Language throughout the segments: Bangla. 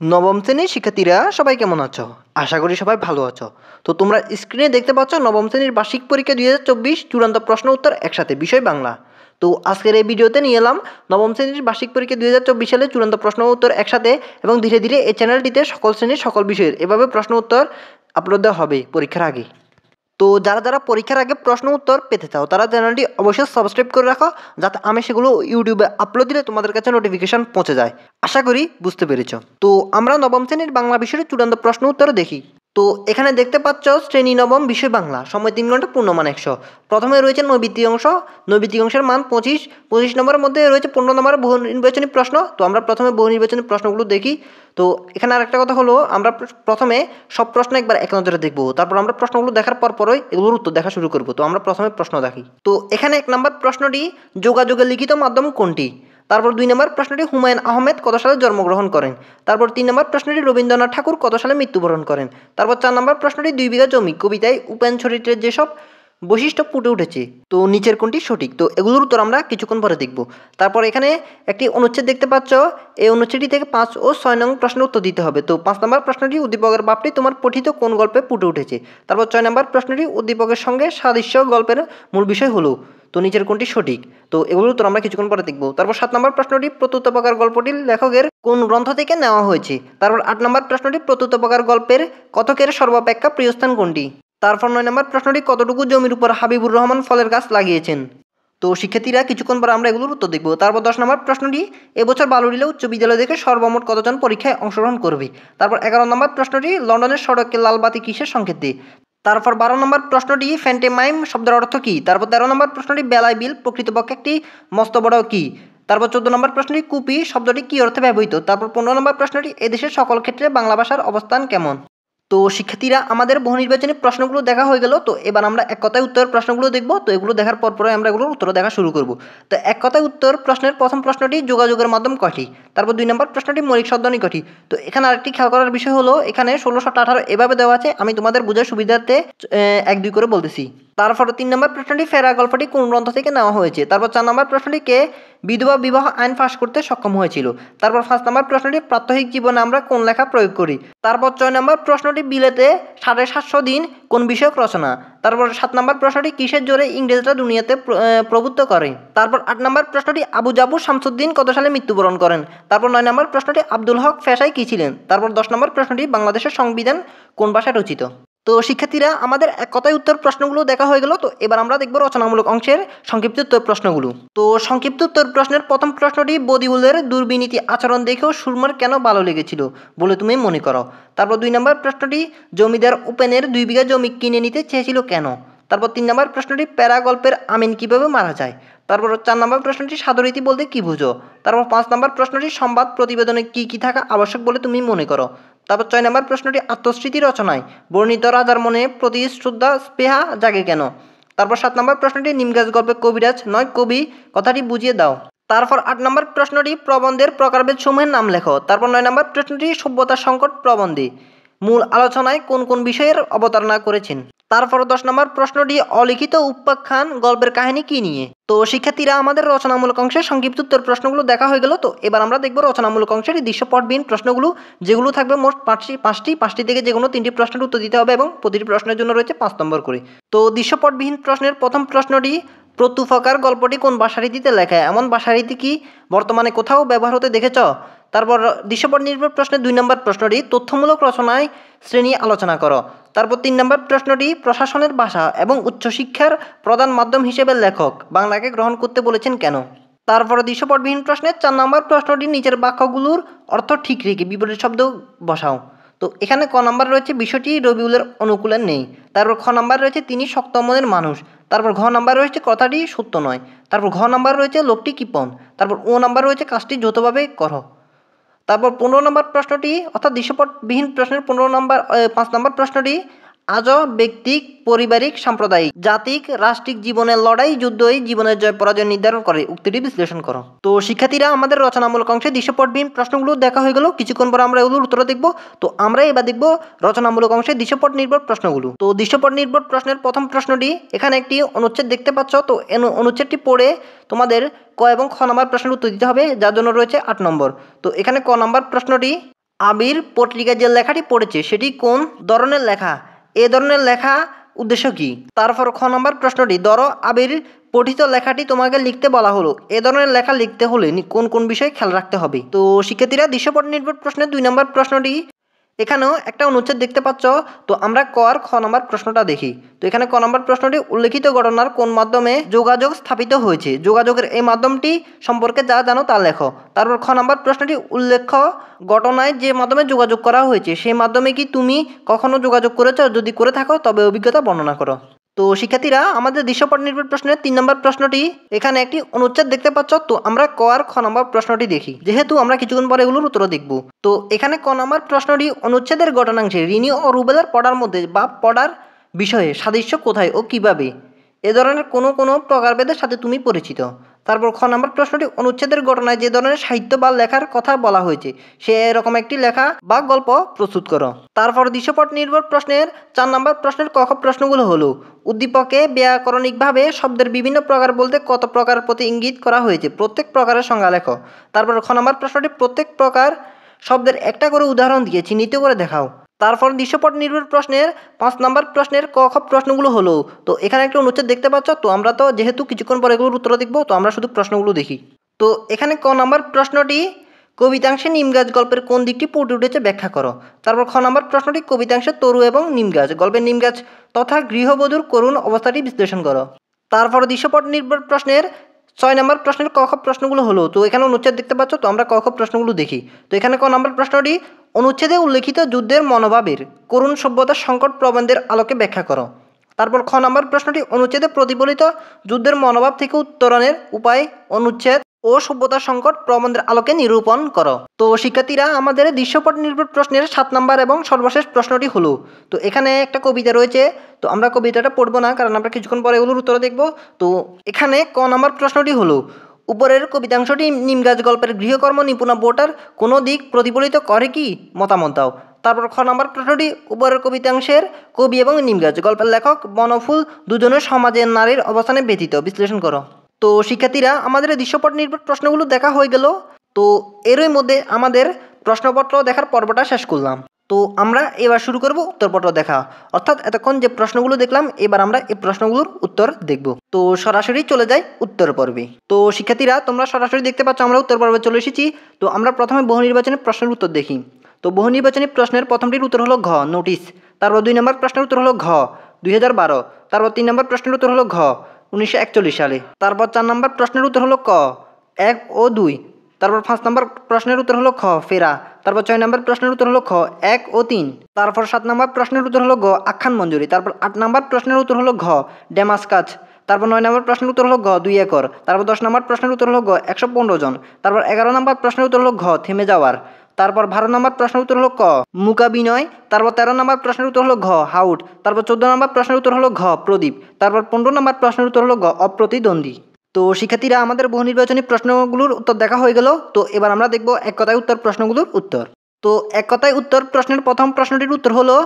নবম শ্রেণীর শিক্ষার্থীরা সবাই কেমন আছো? আশা করি সবাই ভালো আছো। তো তোমরা স্ক্রিনে দেখতে পাচ্ছ নবম শ্রেণীর বার্ষিক পরীক্ষা 2024 চূড়ান্ত প্রশ্ন উত্তর একসাথে, বিষয় বাংলা। তো আজকের এই ভিডিওতে নিয়ে এলাম নবম শ্রেণীর বার্ষিক পরীক্ষা 2024 সালে চূড়ান্ত প্রশ্ন উত্তর একসাথে, এবং ধীরে ধীরে এই চ্যানেলটিতে সকল শ্রেণীর সকল বিষয়ের এভাবে প্রশ্ন উত্তর আপলোড দেওয়া হবে পরীক্ষার আগে। তো যারা যারা পরীক্ষার আগে প্রশ্ন উত্তর পেতে চাও তারা চ্যানেলটি অবশ্যই সাবস্ক্রাইব করে রাখো, যাতে আমি সেগুলো ইউটিউবে আপলোড দিলে তোমাদের কাছে নোটিফিকেশন পৌঁছে যায়। আশা করি বুঝতে পেরেছো। তো আমরা নবম শ্রেণীর বাংলা বিষয়ের চূড়ান্ত প্রশ্ন উত্তর দেখি। তো এখানে দেখতে পাচ্ছ শ্রেণী নবম, বিষয় বাংলা, সময় 3 ঘন্টা, পূর্ণমান 100। প্রথমে রয়েছে নৈবিত্তিক অংশ। নৈবিত্তিক অংশের মান 25 নম্বরের মধ্যে রয়েছে 15 নম্বরের বহু নির্বাচনী প্রশ্ন। তো আমরা প্রথমে বহু নির্বাচনী প্রশ্নগুলো দেখি। তো এখানে আরেকটা কথা হলো, আমরা প্রথমে সব প্রশ্ন একবার এক নজরে দেখবো, তারপর আমরা প্রশ্নগুলো দেখার পরই এগুলোর উত্তর দেখা শুরু করবো। তো আমরা প্রথমে প্রশ্ন দেখি। তো এখানে 1 নম্বর প্রশ্নটি, যোগাযোগের লিখিত মাধ্যম কোনটি? তারপর 2 নম্বর প্রশ্নটি, হুমায়ুন আহমেদ কত সালে জন্মগ্রহণ করেন? তারপর 3 নম্বর প্রশ্নটি, রবীন্দ্রনাথ ঠাকুর কত সালে মৃত্যুবরণ করেন? তারপর 4 নম্বর প্রশ্নটি, 2 বিঘা জমি কবিতায় উপেন চরিত্রের যেসব বৈশিষ্ট্য ফুটে উঠেছে, তো নিচের কোনটি সঠিক? তো এগুলোর উত্তর আমরা কিছুক্ষণ পরে দেখব। তারপর এখানে একটি অনুচ্ছেদ দেখতে পাচ্ছ, এই অনুচ্ছেদটি থেকে 5 ও 6 নং প্রশ্নের উত্তর দিতে হবে। তো 5 নম্বর প্রশ্নটি, উদ্দীপকের বাপটি তোমার পঠিত কোন গল্পে ফুটে উঠেছে? তারপর 6 নম্বর প্রশ্নটি, উদ্দীপকের সঙ্গে সাদৃশ্য গল্পের মূল বিষয় হলো, তো নিচের কোনটি সঠিক? তো এগুলোর উত্তর আমরা কিছুক্ষণ পরে দেখব। তারপর 7 নম্বর প্রশ্নটি, প্রত্যুত্তরপ্রকার গল্পটি লেখকের কোন গ্রন্থ থেকে নেওয়া হয়েছে? তারপর 8 নম্বর প্রশ্নটি, প্রত্যুত্তরপ্রকার গল্পের কথকের সর্বাপেক্ষা প্রিয়স্থান কোনটি? তারপর 9 নম্বর প্রশ্নটি, কতটুকু জমির উপর হাবিবুর রহমান ফলের গাছ লাগিয়েছেন? তো শিক্ষার্থীরা কিছুক্ষণ পর আমরা এগুলোর উত্তর দেখব। তারপর 10 নম্বর প্রশ্নটি, এবছর বালুরিলা উচ্চ বিদ্যালয় থেকে সর্বমোট কতজন পরীক্ষায় অংশগ্রহণ করবে? তারপর 11 নম্বর প্রশ্নটি, লন্ডনের সড়কে লাল বাতি কিসের সংকেত দেয়? তারপর 12 নম্বর প্রশ্নটি, ফ্যান্টেমাইম শব্দের অর্থ কী? তারপর 13 নম্বর প্রশ্নটি, বেলায় বিল প্রকৃতপক্ষে একটি মস্তবড় কী? তারপর 14 নম্বর প্রশ্নটি, কুপি শব্দটি কী অর্থে ব্যবহৃত? তারপর 15 নম্বর প্রশ্নটি, এদেশের সকল ক্ষেত্রে বাংলা ভাষার অবস্থান কেমন? তো শিক্ষার্থীরা, আমাদের বহু নির্বাচনী প্রশ্নগুলো দেখা হয়ে গেল। তো এবার আমরা এক কথায় উত্তর প্রশ্নগুলো দেখব। তো এগুলো দেখার পরে আমরা এগুলোর উত্তর দেখা শুরু করব। তো এক কথায় উত্তর প্রশ্নের প্রথম প্রশ্নটি, যোগাযোগের মাধ্যম কয়টি? তারপর 2 নম্বর প্রশ্নটি, মৌলিক শব্দনী কয়টি? তো এখানে আরেকটি খেয়াল করার বিষয় হলো, এখানে 1618 এভাবে দেওয়া আছে, আমি তোমাদের বোঝার সুবিধার্থে 1-2 করে বলতেছি। তারপর 3 নম্বর প্রশ্নটি, ফেরা গল্পটি কোন গ্রন্থ থেকে নেওয়া হয়েছে? তারপর 4 নম্বর প্রশ্নটি, কে বিধবা বিবাহ আইন পাশ করতে সক্ষম হয়েছিল? তারপর 5 নম্বর প্রশ্নটি, প্রাত্যহিক জীবনে আমরা কোন লেখা প্রয়োগ করি? তারপর 6 নম্বর প্রশ্নটি, বিলেতে 750 দিন কোন বিষয়ক রচনা? তারপর 7 নম্বর প্রশ্নটি, কিসের জোরে ইংরেজরা দুনিয়াতে প্রভুত্ব করে? তারপর 8 নম্বর প্রশ্নটি, আবু জাফর শামসুদ্দিন কত সালে মৃত্যুবরণ করেন? তারপর 9 নম্বর প্রশ্নটি, আব্দুল হক পেশায় কী ছিলেন? তারপর 10 নম্বর প্রশ্নটি, বাংলাদেশের সংবিধান কোন ভাষায় রচিত? তো শিক্ষার্থীরা, আমাদের এক কথায় উত্তর প্রশ্নগুলো দেখা হয়ে গেল। তো এবার আমরা দেখব রচনামূলক অংশের সংক্ষিপ্ত উত্তর প্রশ্নগুলো। তো সংক্ষিপ্ত উত্তর প্রশ্নের প্রথম প্রশ্নটি, বদিউলের দুর্বিনীতি আচরণ দেখেও সুরমার কেন ভালো লেগেছিল বলে তুমি মনে করো? তারপর 2 নম্বর প্রশ্নটি, জমিদার উপেনের 2 বিঘা জমি কিনে নিতে চেয়েছিল কেন? তারপর 3 নম্বর প্রশ্নটি, প্যারা গল্পের আমিন কিভাবে মারা যায়? তারপর 4 নম্বর প্রশ্নটি, সাধুরীতি বলতে কী বুঝো? তারপর 5 নম্বর প্রশ্নটি, সংবাদ প্রতিবেদনে কী কী থাকা আবশ্যক বলে তুমি মনে করো? তারপর 6 নম্বর প্রশ্নটি, আত্মস্মৃতি রচনায় বর্ণিত রাজার মনে প্রতি শ্রদ্ধা স্পৃহা জাগে কেন? তারপর 7 নম্বর প্রশ্নটি, নিমগাছ গল্পে কবিরাজ নয় কবি কথাটি বুঝিয়ে দাও। তারপর 8 নম্বর প্রশ্নটি, প্রবন্ধের প্রকারভেদ সমূহের নাম লেখো। তারপর 9 নম্বর প্রশ্নটি, সভ্যতার সংকট প্রবন্ধে মূল আলোচনায় কোন কোন বিষয়ের অবতারণা করেছেন? তারপর 10 নম্বর প্রশ্নটি, অলিখিত উপাখ্যান গল্পের কাহিনী কি নিয়ে? তো শিক্ষার্থীরা, আমাদের রচনামূলক অংশের সংক্ষিপ্ত উত্তর প্রশ্নগুলো দেখা হয়ে গেল। তো এবার আমরা দেখব রচনামূলক অংশের দৃশ্যপটবিহীন প্রশ্নগুলো, যেগুলো থাকবে মোট 5টি থেকে যে কোনো 3টি প্রশ্নের উত্তর দিতে হবে, এবং প্রতিটি প্রশ্নের জন্য রয়েছে 5 নম্বর করে। তো দৃশ্যপটবিহীন প্রশ্নের প্রথম প্রশ্নটি, প্রত্যুফকার গল্পটি কোন ভাষারীতিতে লেখা? এমন ভাষারীতি কি বর্তমানে কোথাও ব্যবহার হতে দেখেছ? তারপর দৃশ্যপট নির্ভর প্রশ্নের 2 নম্বর প্রশ্নটি, তথ্যমূলক রচনায় শ্রেণী আলোচনা করো। তারপর 3 নম্বর প্রশ্নটি, প্রশাসনের ভাষা এবং উচ্চশিক্ষার প্রধান মাধ্যম হিসেবে লেখক বাংলাকে গ্রহণ করতে বলেছেন কেন? তারপর দৃশ্যপটবিহীন প্রশ্নের 4 নম্বর প্রশ্নটি, নিচের বাক্যগুলোর অর্থ ঠিক রেখে বিপরীত শব্দ বসাও। তো এখানে ক নাম্বার রয়েছে, বিষয়টি রবিউলের অনুকূলে নেই। তারপর খ নাম্বার রয়েছে, তিনি শক্ত মনের মানুষ। তারপর ঘ নাম্বার রয়েছে, কথাটি সত্য নয়। তারপর ঘ নাম্বার রয়েছে, লোকটি কৃপণ। তারপর ও নাম্বার রয়েছে, কাজটি যৌথভাবে করো। তারপর 15 নম্বর প্রশ্নটি, অর্থাৎ দৃশ্যপটবিহীন প্রশ্নের 5 নম্বর প্রশ্নটি, আজ ব্যক্তিক পারিবারিক সাম্প্রদায়িক জাতিক রাষ্ট্রিক জীবনের লড়াই যুদ্ধই জীবনের জয় পরাজয় নির্ধারণ করে, উক্তিটি বিশ্লেষণ করো। তো শিক্ষার্থীরা, আমাদের রচনামূলক অংশে দৃশ্যপটবিহীন প্রশ্নগুলো দেখা হয়ে গেল। কিছুক্ষণ পর আমরা এগুলোর উত্তর দেখব। তো আমরা এবার দেখব রচনামূলক অংশে দৃশ্যপট নির্ভর প্রশ্নগুলো। তো দৃশ্যপট নির্ভর প্রশ্নের প্রথম প্রশ্নটি, এখানে একটি অনুচ্ছেদ দেখতে পাচ্ছ। তো অনুচ্ছেদটি পড়ে তোমাদের ক এবং খ নম্বর প্রশ্নের উত্তর দিতে হবে, যার জন্য রয়েছে 8 নম্বর। তো এখানে ক নম্বর প্রশ্নটি, আবির পত্রিকায় যে লেখাটি পড়েছে সেটি কোন ধরনের লেখা? এ ধরনের লেখা উদ্দেশ্য কি? তারপর খ নম্বর প্রশ্নটি, ধরো আবির পঠিত লেখাটি তোমাকে লিখতে বলা হলো, এ ধরনের লেখা লিখতে হলে কোন কোন বিষয়ে খেয়াল রাখতে হবে? তো শিক্ষার্থীরা দৃশ্যপট নির্ভর প্রশ্নের 2 নম্বর প্রশ্নটি, এখানেও একটা অনুচ্ছেদ দেখতে পাচ্ছ। তো আমরা ক আর খ নম্বর প্রশ্নটা দেখি। তো এখানে ক নম্বর প্রশ্নটি, উল্লেখিত ঘটনার কোন মাধ্যমে যোগাযোগ স্থাপিত হয়েছে? যোগাযোগের এই মাধ্যমটি সম্পর্কে যা জানো তা লেখো। তারপর খ নম্বর প্রশ্নটি, উল্লেখ্য ঘটনায় যে মাধ্যমে যোগাযোগ করা হয়েছে সেই মাধ্যমে কি তুমি কখনো যোগাযোগ করেছো? যদি করে থাকো তবে অভিজ্ঞতা বর্ণনা করো। তো শিক্ষার্থীরা আমাদের দৃশ্যপট নির্ভর প্রশ্নের 3 নম্বর প্রশ্নটি, এখানে একটি অনুচ্ছেদ দেখতে পাচ্ছ। তো আমরা ক আর খ নম্বর প্রশ্নটি দেখি, যেহেতু আমরা কিছুক্ষণ পরে এগুলোর উত্তর দেখব। তো এখানে ক নম্বর প্রশ্নটি, অনুচ্ছেদের ঘটনাংশে রিনি ও রুবেলের পড়ার মধ্যে বা পড়ার বিষয়ে সাদৃশ্য কোথায় ও কিভাবে? এ ধরনের কোনো কোনো প্রকারভেদের সাথে তুমি পরিচিত। তারপর খ নম্বর প্রশ্নটি, অনুচ্ছেদের ঘটনায় যে ধরনের সাহিত্য বা লেখার কথা বলা হয়েছে সে এরকম একটি লেখা বা গল্প প্রস্তুত করো। তারপর দৃশ্যপট নির্ভর প্রশ্নের 4 নম্বর প্রশ্নের ক খ প্রশ্নগুলো হলো, উদ্দীপকে ব্যাকরণিকভাবে শব্দের বিভিন্ন প্রকার বলতে কত প্রকার প্রতি ইঙ্গিত করা হয়েছে? প্রত্যেক প্রকারের সংজ্ঞা লেখো। তারপর খ নম্বর প্রশ্নটি, প্রত্যেক প্রকার শব্দের একটা করে উদাহরণ দিয়ে চিহ্নিত করে দেখাও। তারপর দৃশ্যপট নির্ভর প্রশ্নের 5 নম্বর প্রশ্নের ক খ প্রশ্নগুলো হলো, তো এখানে একটা অনুচ্ছেদ দেখতে পাচ্ছ। তো আমরা তো যেহেতু কিছুক্ষণ পরে এগুলোর উত্তর দেখবো, তো আমরা শুধু প্রশ্নগুলো দেখি। তো এখানে ক নম্বর প্রশ্নটি, কবিতাংশে নিম গাছ গল্পের কোন দিকটি ফুটে উঠেছে ব্যাখ্যা করো। তারপর খ নম্বর প্রশ্নটি, কবিতাংশে তরু এবং নিম গাছ গল্পের নিম গাছ তথা গৃহবধূর করুণ অবস্থাটি বিশ্লেষণ করো। তারপর দৃশ্যপট নির্ভর প্রশ্নের 6 নম্বর প্রশ্নের ক খ প্রশ্নগুলো হলো, তো এখানে অনুচ্ছেদ দেখতে পাচ্ছ। তো আমরা ক খ প্রশ্নগুলো দেখি। তো এখানে ক নম্বর প্রশ্নটি, অনুচ্ছেদে উল্লেখিত যুদ্ধের মনোভাবের করুণ সভ্যতার সংকট প্রবন্ধের আলোকে ব্যাখ্যা করো। তারপর খ নম্বর প্রশ্নটি, অনুচ্ছেদে প্রতিফলিত যুদ্ধের মনোভাব থেকে উত্তরণের উপায় অনুচ্ছেদ ও সভ্যতার সংকট প্রবন্ধের আলোকে নিরূপণ করো। তো শিক্ষার্থীরা আমাদের দৃশ্যপট নির্ভর প্রশ্নের 7 নম্বর এবং সর্বশেষ প্রশ্নটি হলো, তো এখানে একটা কবিতা রয়েছে। তো আমরা কবিতাটা পড়বো না, কারণ আমরা কিছুক্ষণ পরে এগুলোর উত্তর দেখব। তো এখানে ক নম্বর প্রশ্নটি হলো, উপরের কবিতাংশটি নিমগাছ গল্পের গৃহকর্ম নিপুণা বোটার কোনো দিক প্রতিফলিত করে কি? মতামত দাও। তারপর খ নম্বর প্রশ্নটি, উপরের কবিতাংশের কবি এবং নিমগাছ গল্পের লেখক বনফুল দুজনের সমাজের নারীর অবস্থানে ব্যতীত বিশ্লেষণ করো। তো শিক্ষার্থীরা আমাদের দৃশ্যপট নির্ভর প্রশ্নগুলো দেখা হয়ে গেল। তো এরই মধ্যে আমাদের প্রশ্নপত্র দেখার পর্বটা শেষ করলাম। তো আমরা এবার শুরু করব উত্তরপত্র দেখা, অর্থাৎ এতক্ষণ যে প্রশ্নগুলো দেখলাম এবার আমরা এই প্রশ্নগুলোর উত্তর দেখব। তো সরাসরি চলে যাই উত্তর পর্বে। তো শিক্ষার্থীরা তোমরা সরাসরি দেখতে পাচ্ছ আমরা উত্তর পর্বে চলে এসেছি। তো আমরা প্রথমে বহু নির্বাচনী প্রশ্নের উত্তর দেখি। তো বহু নির্বাচনী প্রশ্নের প্রথমটির উত্তর হলো ঘ, নোটিশ। তারপর 2 নম্বর প্রশ্নের উত্তর হলো ঘ, 2012। তারপর 3 নম্বর প্রশ্নের উত্তর হলো ঘ, 1941 সালে। তারপর 4 নম্বর প্রশ্নের উত্তর হলো ক, 1 ও 2। তারপর 5 নম্বর প্রশ্নের উত্তর হলো খ, ফেরা। তারপর 6 নম্বর প্রশ্নের উত্তর হলো খ, 1 ও 3। তারপর 7 নম্বর প্রশ্নের উত্তর হলো গ, আখ্যান মঞ্জুরি। তারপর 8 নম্বর প্রশ্নের উত্তর হলো ঘ, ড্যামাস্কাচ। তারপর 9 নম্বর প্রশ্নের উত্তর হলো ঘ, 2 একর। তারপর 10 নম্বর প্রশ্নের উত্তর হলো ঘ, 115 জন। তারপর 11 নম্বর প্রশ্নের উত্তর হলো ঘ, থেমে যাওয়ার। তারপর 12 নম্বর প্রশ্নের উত্তর হলো ক, মূকাভিনয়। তারপর 13 নম্বর প্রশ্নের উত্তর হলো ঘ, হাউট। তারপর 14 নম্বর প্রশ্নের উত্তর হলো ঘ, প্রদীপ। তারপর 15 নম্বর প্রশ্নের উত্তর হলো ঘ, অপ্রতিদ্বন্দ্বী। তো শিক্ষার্থীরা আমাদের বহু নির্বাচনী প্রশ্নগুলোর উত্তর দেখা হয়ে গেল। তো এবার আমরা দেখব এক কথায় উত্তর প্রশ্নগুলোর উত্তর। তো এক কথায় উত্তর প্রশ্নের প্রথম প্রশ্নটির উত্তর হলো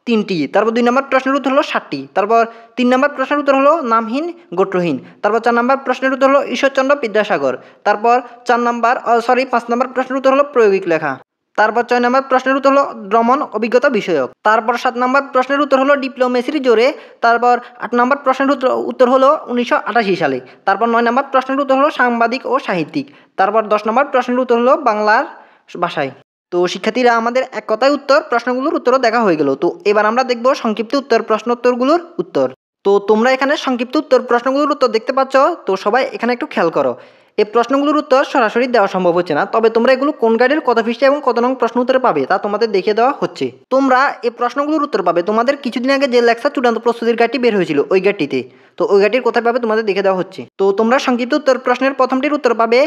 3টি। তারপর 2 নম্বর প্রশ্নের উত্তর হলো 7টি। তারপর 3 নম্বর প্রশ্নের উত্তর হলো নামহীন গোত্রহীন। তারপর 4 নম্বর প্রশ্নের উত্তর হলো ঈশ্বরচন্দ্র বিদ্যাসাগর। তারপর 5 নম্বর প্রশ্নের উত্তর হলো প্রায়োগিক লেখা। তারপর 6 নম্বর প্রশ্নের উত্তর হলো ভ্রমণ অভিজ্ঞতা বিষয়ক। তারপর 7 নম্বর প্রশ্নের উত্তর হলো ডিপ্লোমেসির জোরে। তারপর 8 নম্বর প্রশ্নের উত্তর হলো 1988 সালে। তারপর 9 নম্বর প্রশ্নের উত্তর হলো সাংবাদিক ও সাহিত্যিক। তারপর 10 নম্বর প্রশ্নের উত্তর হলো বাংলার ভাষায়। তো শিক্ষার্থীরা আমাদের এক কথায় উত্তর প্রশ্নগুলোর উত্তরও দেখা হয়ে গেল। তো এবার আমরা দেখব সংক্ষিপ্ত উত্তর প্রশ্নোত্তরগুলোর উত্তর। তো তোমরা এখানে সংক্ষিপ্ত উত্তর প্রশ্নগুলোর উত্তর দেখতে পাচ্ছ। তো সবাই এখানে একটু খেয়াল করো। এই প্রশ্নগুলোর উত্তর সরাসরি দেওয়া সম্ভব হচ্ছে না, তবে তোমরা এগুলো কোন গাইডের কত পৃষ্ঠা এবং কত নং প্রশ্ন উত্তরে পাবে তা তোমাদের দেখিয়ে দেওয়া হচ্ছে। তোমরা এই প্রশ্নগুলোর উত্তর পাবে তোমাদের কিছুদিন আগে যে লেকচার চূড়ান্ত প্রস্তুতির গাইডটি বের হয়েছিল ওই গাইডটিতে। তো ওই গাইডটির কোথায় পাবে তোমাদের দেখে দেওয়া হচ্ছে। তো তোমরা সংক্ষিপ্ত উত্তর প্রশ্নের প্রথমটির উত্তর পাবে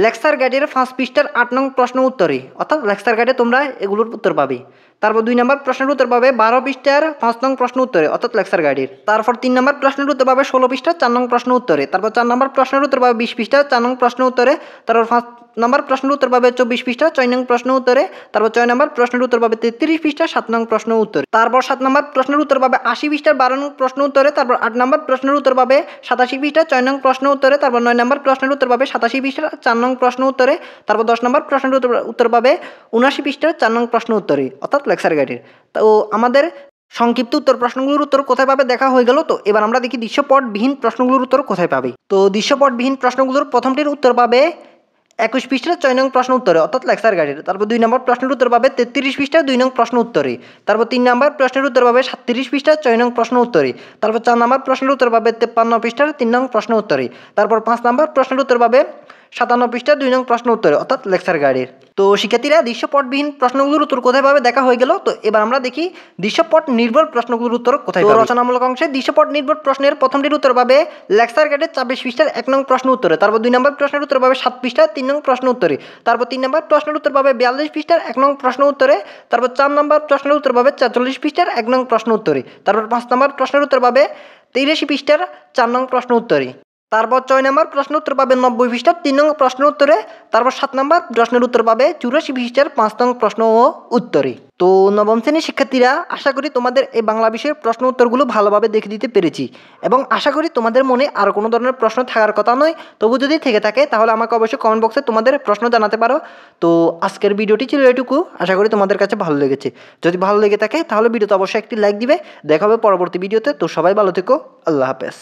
লেকচার গাইডের 5 পৃষ্ঠার 8 নং প্রশ্ন উত্তরে, অর্থাৎ লেকচার গাইডে তোমরা এগুলোর উত্তর পাবে। তারপর 2 নম্বর প্রশ্নের উত্তর পাবে 12 পৃষ্ঠার 5 নং প্রশ্ন উত্তরে, অর্থাৎ লেকচার গাইডের। তারপর 3 নম্বর প্রশ্নের উত্তর পাবে 16 পৃষ্ঠার 4 নং প্রশ্ন উত্তরে। তারপর 4 নম্বর প্রশ্নের উত্তর পাবে 20 পৃষ্ঠার 4 নং প্রশ্ন উত্তরে। তারপর 5 নম্বর প্রশ্নের উত্তর পাবে 24 পৃষ্ঠা 6 নং প্রশ্ন উত্তরে। তারপর 6 নম্বর প্রশ্নের উত্তর পাবে 33 পৃষ্ঠা 7 নং প্রশ্ন উত্তরে। তারপর 7 নম্বর প্রশ্নের উত্তর পাবে 80 পৃষ্ঠার 12 নং প্রশ্ন উত্তরে। তারপর 8 নম্বর প্রশ্নের উত্তর পাবে 87 পৃষ্ঠা 6 নং প্রশ্ন উত্তরে। তারপর 9 নম্বর প্রশ্নের উত্তর পাবে 87 পৃষ্ঠা 4 নং প্রশ্ন উত্তরে। তারপর 10 নম্বর প্রশ্নের উত্তর পাবে 79 পৃষ্ঠার 4 নং প্রশ্ন উত্তরে, অর্থাৎ লেকচার গাইডের। তো আমাদের সংক্ষিপ্ত উত্তর প্রশ্নগুলোর উত্তর কোথায় পাবে দেখা হয়ে গেল। তো এবার আমরা দেখি দৃশ্যপটবিহীন প্রশ্নগুলোর উত্তর কোথায় পাবে। তো দৃশ্যপটবিহীন প্রশ্নগুলোর প্রথমটির উত্তর পাবে 21 পৃষ্ঠার 6 নং প্রশ্ন উত্তরে, অর্থাৎ লেকচার গাইডের। তারপর 2 নম্বর প্রশ্নের উত্তর পাবে 33 পৃষ্ঠার 2 নং প্রশ্ন উত্তরে। তারপর 3 নম্বর প্রশ্নের উত্তর পাবে 37 পৃষ্ঠার 6 নং প্রশ্ন উত্তরে। তারপর 4 নম্বর প্রশ্নের উত্তর পাবে 53 পৃষ্ঠার 3 নং প্রশ্ন উত্তরে। তারপর 5 নম্বর প্রশ্নের উত্তর পাবে 57 পৃষ্ঠার 2 নং প্রশ্ন উত্তরে, অর্থাৎ লেকচার গাইডের। তো শিক্ষার্থীরা দৃশ্যপটবিহীন প্রশ্নগুলোর উত্তর কোথায় পাবে দেখা হয়ে গেল। তো এবার আমরা দেখি দৃশ্যপট নির্ভর প্রশ্নগুলোর উত্তর কোথায় পাবে। রচনামূলক অংশে দৃশ্যপট নির্ভর প্রশ্নের প্রথমটির উত্তর পাবে লেকচার গাইডের 26 পৃষ্ঠার 1 নং প্রশ্ন উত্তরে। তারপর 2 নম্বর প্রশ্নের উত্তর পাবে 7 পৃষ্ঠার 3 নং প্রশ্ন উত্তরে। তারপর 3 নম্বর প্রশ্নের উত্তর পাবে 42 পৃষ্ঠার 1 নং প্রশ্ন উত্তরে। তারপর 4 নম্বর প্রশ্নের উত্তর পাবে 43 পৃষ্ঠার 1 নং প্রশ্ন উত্তরে। তারপর 5 নম্বর প্রশ্নের উত্তর পাবে 83 পৃষ্ঠার 4 নং প্রশ্ন উত্তরে। তারপর 6 নম্বর প্রশ্ন উত্তর পাবে 90 পৃষ্ঠার 3 নং প্রশ্ন উত্তরে। তারপর 7 নম্বর প্রশ্নের উত্তর পাবে 84 পৃষ্ঠার 5 নং প্রশ্ন ও উত্তরে। তো নবম শ্রেণীর শিক্ষার্থীরা, আশা করি তোমাদের এই বাংলা বিষয়ের প্রশ্ন উত্তরগুলো ভালোভাবে দেখে দিতে পেরেছি এবং আশা করি তোমাদের মনে আর কোনো ধরনের প্রশ্ন থাকার কথা নয়। তবু যদি থেকে থাকে তাহলে আমাকে অবশ্যই কমেন্ট বক্সে তোমাদের প্রশ্ন জানাতে পারো। তো আজকের ভিডিওটি ছিল এটুকু, আশা করি তোমাদের কাছে ভালো লেগেছে। যদি ভালো লেগে থাকে তাহলে ভিডিওতে অবশ্যই একটি লাইক দিবে। দেখা হবে পরবর্তী ভিডিওতে। তো সবাই ভালো থেকো, আল্লাহ হাফেজ।